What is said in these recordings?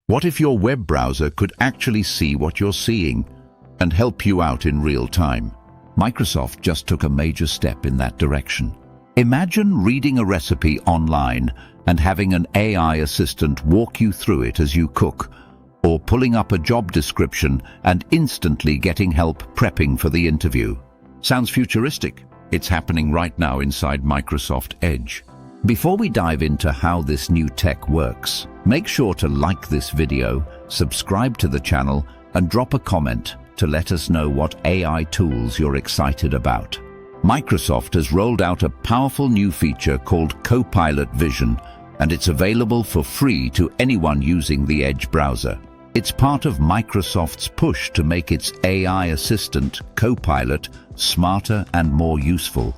What if your web browser could actually see what you're seeing and help you out in real time? Microsoft just took a major step in that direction. Imagine reading a recipe online and having an AI assistant walk you through it as you cook, or pulling up a job description and instantly getting help prepping for the interview. Sounds futuristic? It's happening right now inside Microsoft Edge. Before we dive into how this new tech works, make sure to like this video, subscribe to the channel, and drop a comment to let us know what AI tools you're excited about. Microsoft has rolled out a powerful new feature called Copilot Vision, and it's available for free to anyone using the Edge browser. It's part of Microsoft's push to make its AI assistant, Copilot, smarter and more useful.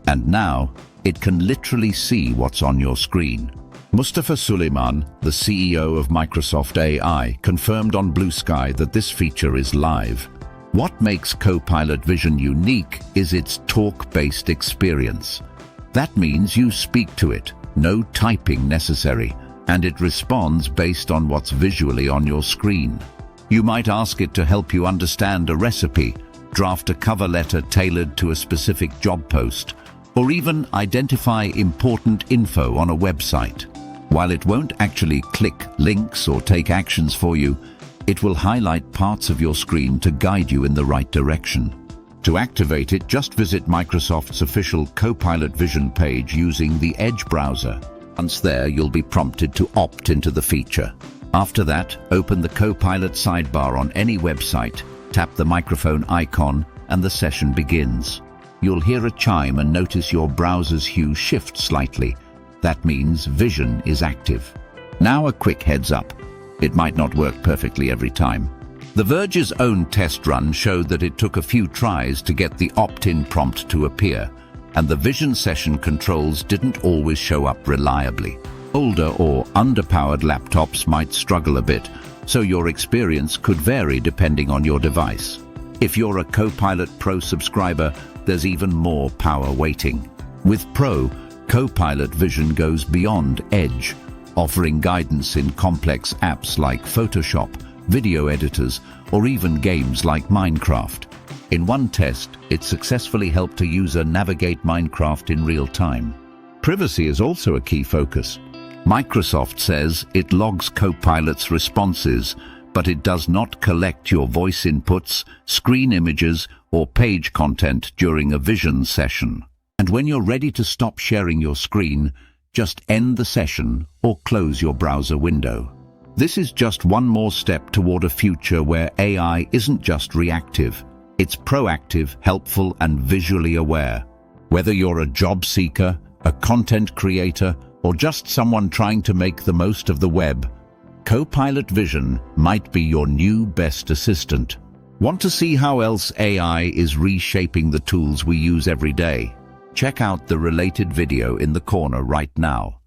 And now, it can literally see what's on your screen. Mustafa Suleyman, the CEO of Microsoft AI, confirmed on Blue Sky that this feature is live. What makes Copilot Vision unique is its talk-based experience. That means you speak to it, no typing necessary, and it responds based on what's visually on your screen. You might ask it to help you understand a recipe, draft a cover letter tailored to a specific job post, or even identify important info on a website. While it won't actually click links or take actions for you, it will highlight parts of your screen to guide you in the right direction. To activate it, just visit Microsoft's official Copilot Vision page using the Edge browser. Once there, you'll be prompted to opt into the feature. After that, open the Copilot sidebar on any website, tap the microphone icon, and the session begins. You'll hear a chime and notice your browser's hue shift slightly. That means Vision is active. Now a quick heads up. It might not work perfectly every time. The Verge's own test run showed that it took a few tries to get the opt-in prompt to appear, and the Vision session controls didn't always show up reliably. Older or underpowered laptops might struggle a bit, so your experience could vary depending on your device. If you're a Copilot Pro subscriber, there's even more power waiting. With Pro, Copilot Vision goes beyond Edge, offering guidance in complex apps like Photoshop, video editors, or even games like Minecraft. In one test, it successfully helped a user navigate Minecraft in real time. Privacy is also a key focus. Microsoft says it logs Copilot's responses, but it does not collect your voice inputs, screen images, or page content during a Vision session. And when you're ready to stop sharing your screen, just end the session or close your browser window. This is just one more step toward a future where AI isn't just reactive. It's proactive, helpful, and visually aware. Whether you're a job seeker, a content creator, or just someone trying to make the most of the web, Copilot Vision might be your new best assistant. Want to see how else AI is reshaping the tools we use every day? Check out the related video in the corner right now.